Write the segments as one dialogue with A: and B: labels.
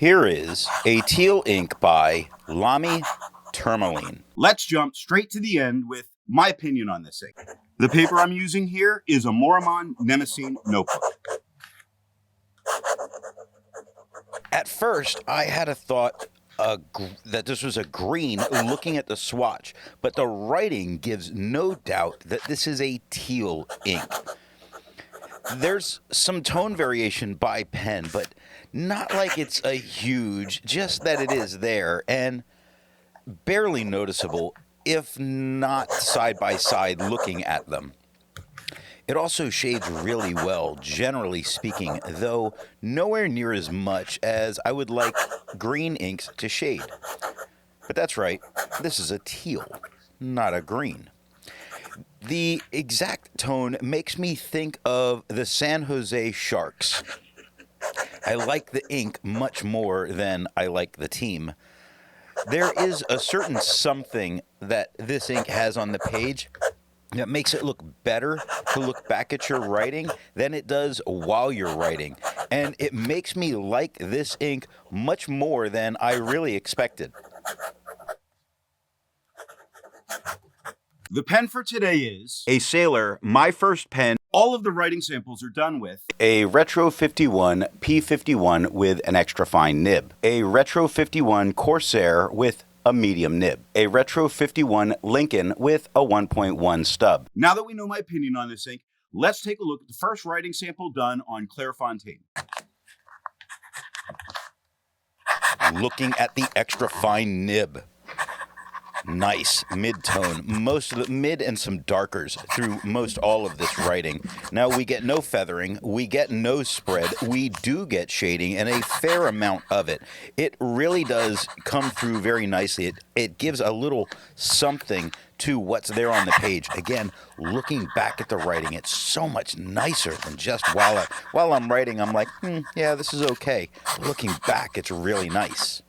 A: Here is a teal ink by Lamy Turmaline.
B: Let's jump straight to the end with my opinion on this ink. The paper I'm using here is a Maruman Mnemosyne Notebook.
A: At first, I had a thought that this was a green looking at the swatch, but the writing gives no doubt that this is a teal ink. There's some tone variation by pen, but not like it's a huge, just that it is there and barely noticeable, if not side by side looking at them. It also shades really well, generally speaking, though nowhere near as much as I would like green inks to shade. But that's right, this is a teal, not a green. The exact tone makes me think of the San Jose Sharks. I like the ink much more than I like the team. There is a certain something that this ink has on the page that makes it look better to look back at your writing than it does while you're writing. And it makes me like this ink much more than I really expected.
B: The pen for today is
A: A Sailor, my first pen.
B: all of the writing samples are done with
A: A Retro 51 P51 with an extra fine nib. A Retro 51 Corsair with a medium nib. A Retro 51 Lincoln with a 1.1 stub.
B: Now that we know my opinion on this ink, let's take a look at the first writing sample done on Clairfontaine.
A: Looking at the extra fine nib. Nice mid-tone, most of the mid and some darkers through most all of this writing. Now we get no feathering, we get no spread, we do get shading and a fair amount of it. It really does come through very nicely. It gives a little something to what's there on the page. Again, looking back at the writing, it's so much nicer than just while I'm writing, I'm like, yeah, this is okay. Looking back, it's really nice.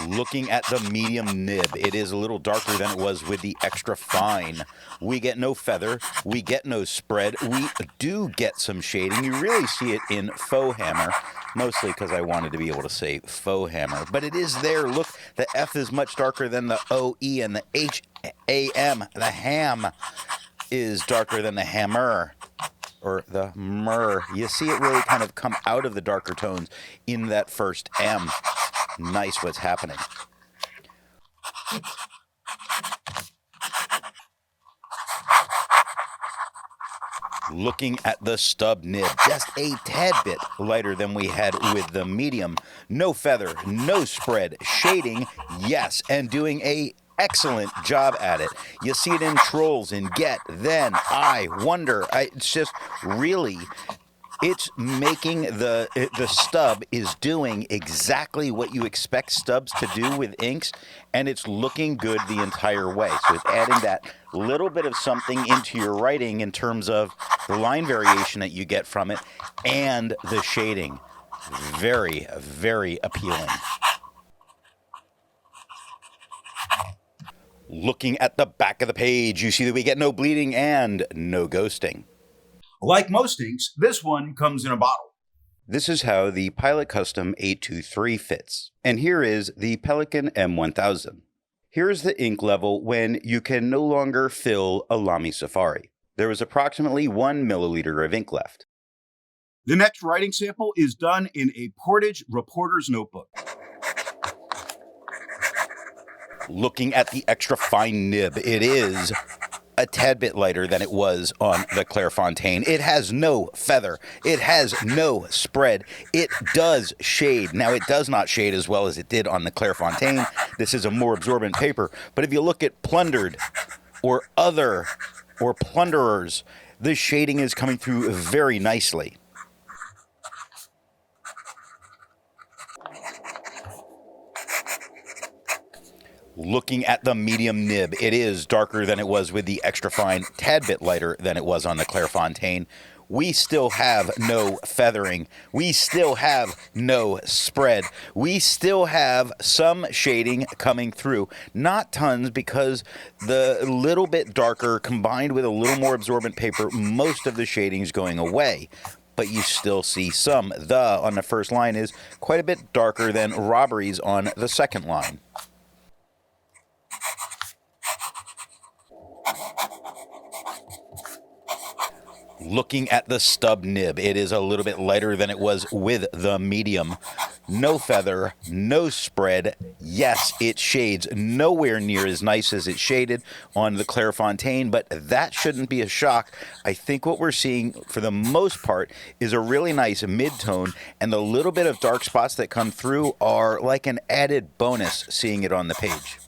A: Looking at the medium nib, it is a little darker than it was with the extra fine. We get no feather, we get no spread, we do get some shading. You really see it in faux hammer, mostly because I wanted to be able to say faux hammer. But it is there. Look, the F is much darker than the OE, and the HAM, the ham, is darker than the hammer. Or the mer. You see it really kind of come out of the darker tones in that first M. Nice what's happening. Looking at the stub nib, just a tad bit lighter than we had with the medium. No feather, no spread, shading, yes, and doing a excellent job at it. You see it in Trolls, in Get, Then, I, Wonder. It's just really, it's making the stub is doing exactly what you expect stubs to do with inks, and it's looking good the entire way. So it's adding that little bit of something into your writing in terms of the line variation that you get from it and the shading. Very, very appealing. Looking at the back of the page, you see that we get no bleeding and no ghosting.
B: Like most inks, this one comes in a bottle.
A: This is how the Pilot Custom 823 fits. And here is the Pelican M1000. Here is the ink level when you can no longer fill a Lamy Safari. There was approximately 1 milliliter of ink left.
B: The next writing sample is done in a Portage reporter's notebook.
A: Looking at the extra fine nib, it is a tad bit lighter than it was on the Clairfontaine. It has no feather. It has no spread. It does shade. Now, it does not shade as well as it did on the Clairfontaine. This is a more absorbent paper. But if you look at Plundered or Other or Plunderers, the shading is coming through very nicely. Looking at the medium nib, it is darker than it was with the extra fine, tad bit lighter than it was on the Clairfontaine. we still have no feathering. We still have no spread. We still have some shading coming through. Not tons, because the little bit darker combined with a little more absorbent paper, most of the shading's going away. But you still see some. The on the first line is quite a bit darker than Robbery's on the second line. Looking at the stub nib, it is a little bit lighter than it was with the medium. No feather, no spread. Yes, it shades nowhere near as nice as it shaded on the Clairfontaine, but that shouldn't be a shock. I think what we're seeing for the most part is a really nice mid-tone, and the little bit of dark spots that come through are like an added bonus seeing it on the page.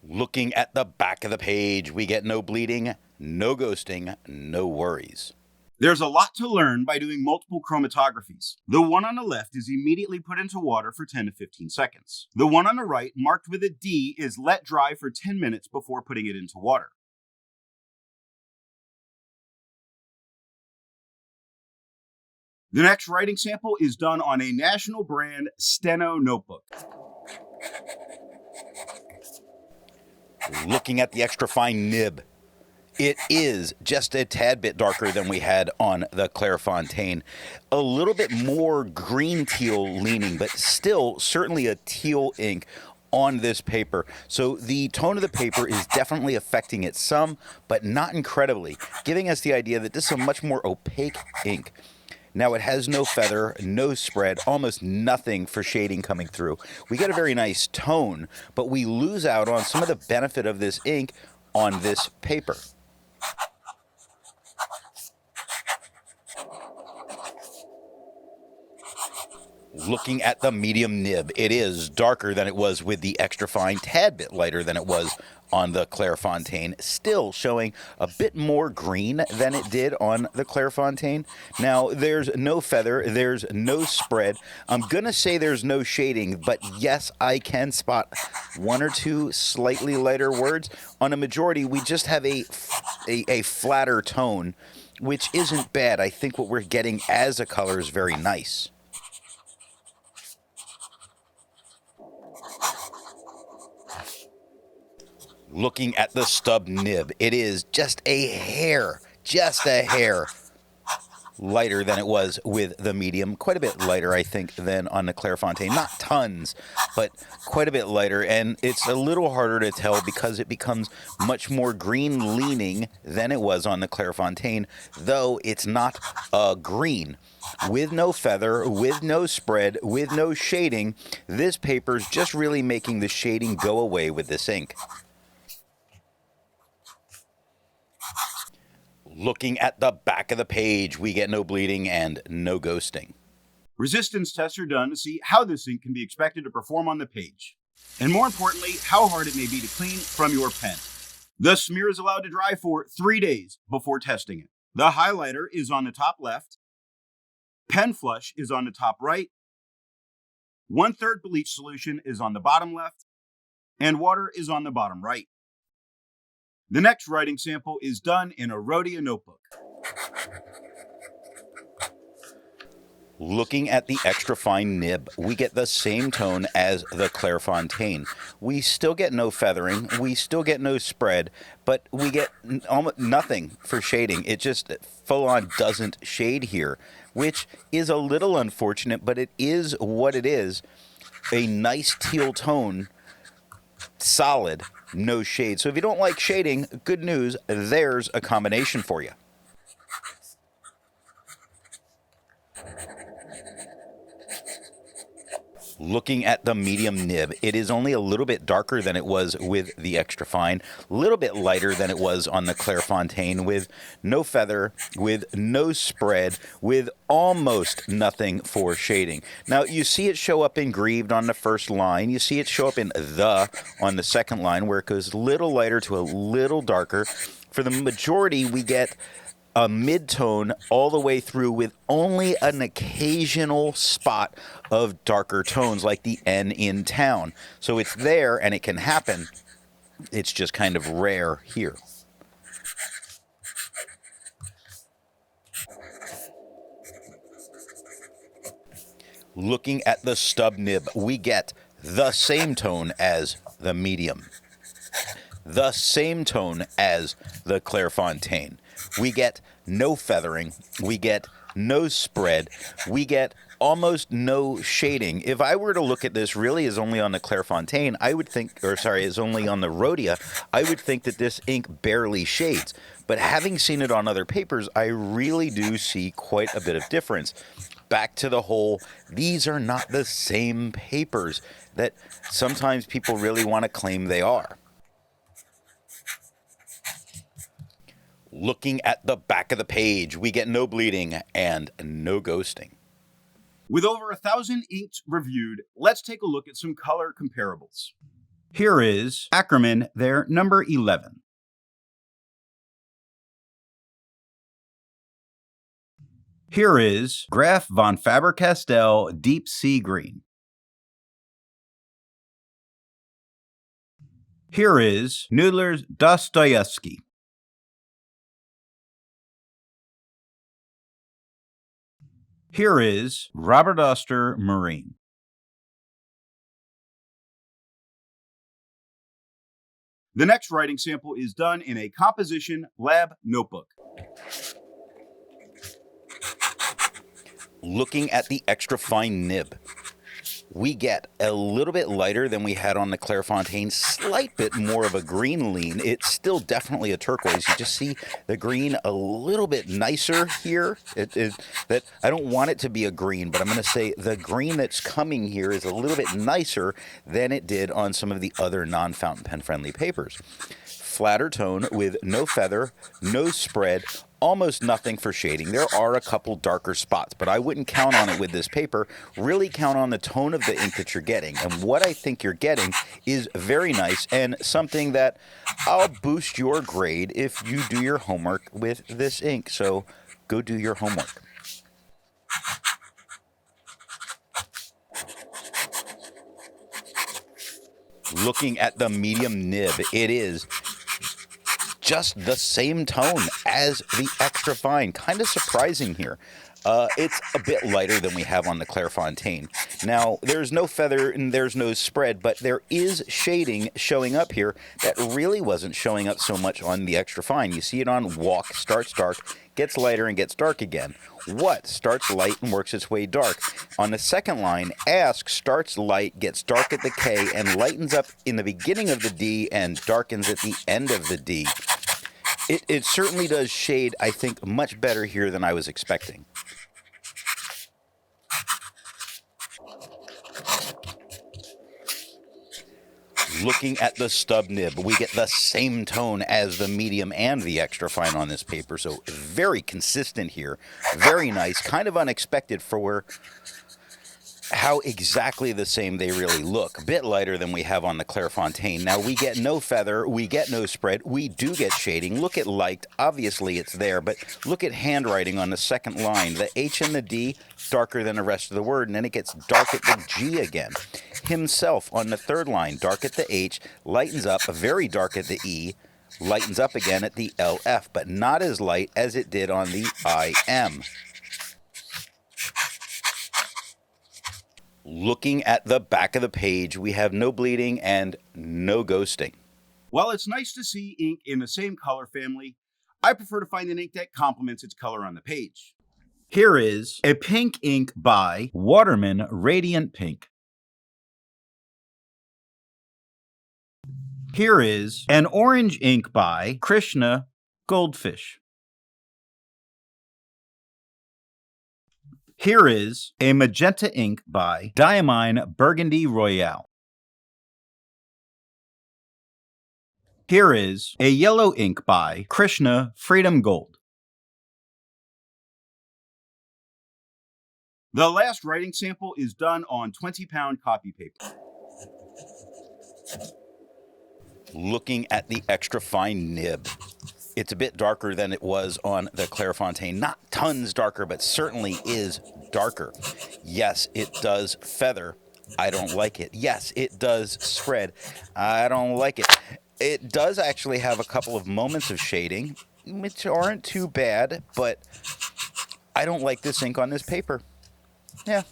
A: Looking at the back of the page, we get no bleeding, no ghosting, no worries.
B: There's a lot to learn by doing multiple chromatographies. The one on the left is immediately put into water for 10 to 15 seconds. The one on the right, marked with a D, is let dry for 10 minutes before putting it into water. The next writing sample is done on a national brand Steno notebook.
A: Looking at the extra fine nib, it is just a tad bit darker than we had on the Clairfontaine. A little bit more green teal leaning, but still certainly a teal ink on this paper. So the tone of the paper is definitely affecting it some, but not incredibly, giving us the idea that this is a much more opaque ink. Now, it has no feather, no spread, almost nothing for shading coming through. We get a very nice tone, but we lose out on some of the benefit of this ink on this paper. Looking at the medium nib, it is darker than it was with the extra fine, tad bit lighter than it was on the Clairfontaine, still showing a bit more green than it did on the Clairfontaine. Now, there's no feather, there's no spread. I'm going to say there's no shading, but yes, I can spot one or two slightly lighter words. On a majority, we just have a flatter tone, which isn't bad. I think what we're getting as a color is very nice. Looking at the stub nib, it is just a hair lighter than it was with the medium. Quite a bit lighter, I think, than on the Clairfontaine. Not tons, but quite a bit lighter. And it's a little harder to tell because it becomes much more green leaning than it was on the Clairfontaine, though it's not a green. With no feather, with no spread, with no shading, this paper's just really making the shading go away with this ink. Looking at the back of the page, we get no bleeding and no ghosting.
B: Resistance tests are done to see how this ink can be expected to perform on the page, and more importantly, how hard it may be to clean from your pen. The smear is allowed to dry for 3 days before testing it. The highlighter is on the top left, pen flush is on the top right, 1/3 bleach solution is on the bottom left, and water is on the bottom right. The next writing sample is done in a Rhodia notebook.
A: Looking at the extra fine nib, we get the same tone as the Clairfontaine. We still get no feathering, we still get no spread, but we get almost nothing for shading. It just full on doesn't shade here, which is a little unfortunate, but it is what it is. A nice teal tone, solid, no shade. So if you don't like shading, good news, there's a combination for you. Looking at the medium nib, it is only a little bit darker than it was with the extra fine, a little bit lighter than it was on the Clairfontaine, with no feather, with no spread, with almost nothing for shading. Now, you see it show up engraved on the first line. You see it show up in the on the second line, where it goes a little lighter to a little darker. For the majority, we get a mid-tone all the way through with only an occasional spot of darker tones like the N in town. So it's there and it can happen. It's just kind of rare here. Looking at the stub nib, we get the same tone as the medium, the same tone as the Clairfontaine. We get no feathering, we get no spread, we get almost no shading. If I were to look at this really as only on the Clairfontaine, I would think, or sorry, as only on the Rhodia, I would think that this ink barely shades. But having seen it on other papers, I really do see quite a bit of difference. Back to the whole, these are not the same papers that sometimes people really want to claim they are. Looking at the back of the page, we get no bleeding and no ghosting.
B: With over 1,000 inks reviewed, let's take a look at some color comparables. Here is Ackerman, their number 11. Here is Graf von Faber-Castell Deep Sea Green. Here is Noodler's Dostoevsky. Here is Robert Oster Marine. The next writing sample is done in a composition lab notebook.
A: Looking at the extra fine nib, we get a little bit lighter than we had on the Clairfontaine, slight bit more of a green lean. It's still definitely a turquoise. You just see the green a little bit nicer here. That I don't want it to be a green, but I'm going to say the green that's coming here is a little bit nicer than it did on some of the other non-fountain pen friendly papers. Flatter tone with no feather, no spread, almost nothing for shading. There are a couple darker spots, but I wouldn't count on it with this paper. Really count on the tone of the ink that you're getting. And what I think you're getting is very nice and something that I'll boost your grade if you do your homework with this ink. So go do your homework. Looking at the medium nib, it is just the same tone as the extra fine. Kind of surprising here. It's a bit lighter than we have on the Clairfontaine. Now, there's no feather and there's no spread, but there is shading showing up here that really wasn't showing up so much on the extra fine. You see it on walk, starts dark, gets lighter and gets dark again. What starts light and works its way dark. On the second line, ask starts light, gets dark at the K, and lightens up in the beginning of the D and darkens at the end of the D. It certainly does shade, I think, much better here than I was expecting. Looking at the stub nib, we get the same tone as the medium and the extra fine on this paper, so very consistent here. Very nice, kind of unexpected for how exactly the same they really look. A bit lighter than we have on the Clairfontaine. Now, we get no feather, we get no spread, we do get shading. Look at light, obviously it's there, but look at handwriting on the second line. The H and the D, darker than the rest of the word, and then it gets dark at the G again. Himself on the third line, dark at the H, lightens up, very dark at the E, lightens up again at the LF, but not as light as it did on the IM. Looking at the back of the page, we have no bleeding and no ghosting.
B: While it's nice to see ink in the same color family, I prefer to find an ink that complements its color on the page. Here is a pink ink by Waterman Radiant Pink. Here is an orange ink by Krishna Goldfish. Here is a magenta ink by Diamine Burgundy Royale. Here is a yellow ink by Krishna Freedom Gold. The last writing sample is done on 20-pound copy paper.
A: Looking at the extra fine nib, it's a bit darker than it was on the Clairfontaine. Not tons darker, but certainly is darker. Yes, it does feather. I don't like it. Yes, it does spread. I don't like it. It does actually have a couple of moments of shading, which aren't too bad, but I don't like this ink on this paper. Yeah.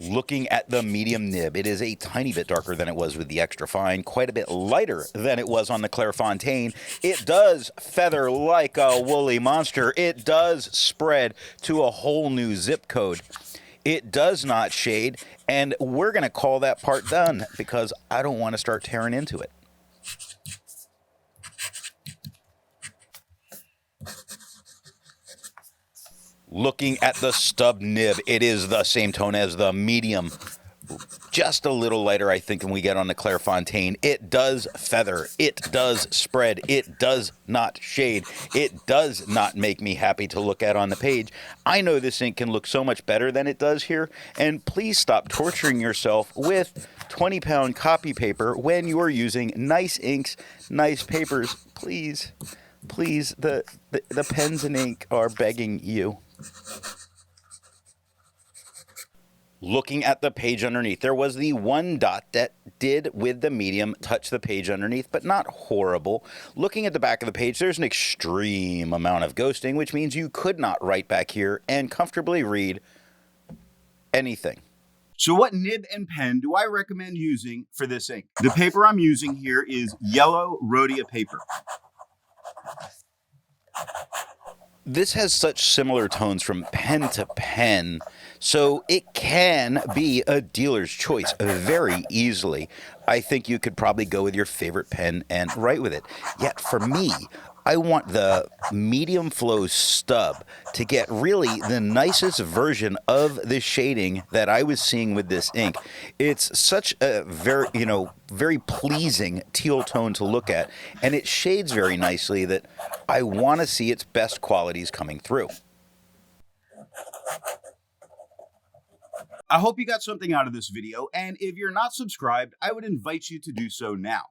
A: Looking at the medium nib, it is a tiny bit darker than it was with the extra fine, quite a bit lighter than it was on the Clairfontaine. It does feather like a woolly monster. It does spread to a whole new zip code. It does not shade, and we're going to call that part done because I don't want to start tearing into it. Looking at the stub nib, it is the same tone as the medium. Just a little lighter, I think, than we get on the Clairfontaine. It does feather. It does spread. It does not shade. It does not make me happy to look at on the page. I know this ink can look so much better than it does here, and please stop torturing yourself with 20-pound copy paper when you are using nice inks, nice papers. Please, please, the pens and ink are begging you. Looking at the page underneath, there was the one dot that did, with the medium, touch the page underneath, but not horrible. Looking at the back of the page, there's an extreme amount of ghosting, which means you could not write back here and comfortably read anything.
B: So what nib and pen do I recommend using for this ink? The paper I'm using here is yellow Rhodia paper.
A: This has such similar tones from pen to pen, so it can be a dealer's choice very easily. I think you could probably go with your favorite pen and write with it. Yet for me, I want the medium flow stub to get really the nicest version of the shading that I was seeing with this ink. It's such a very pleasing teal tone to look at, and it shades very nicely that I want to see its best qualities coming through.
B: I hope you got something out of this video, and if you're not subscribed, I would invite you to do so now.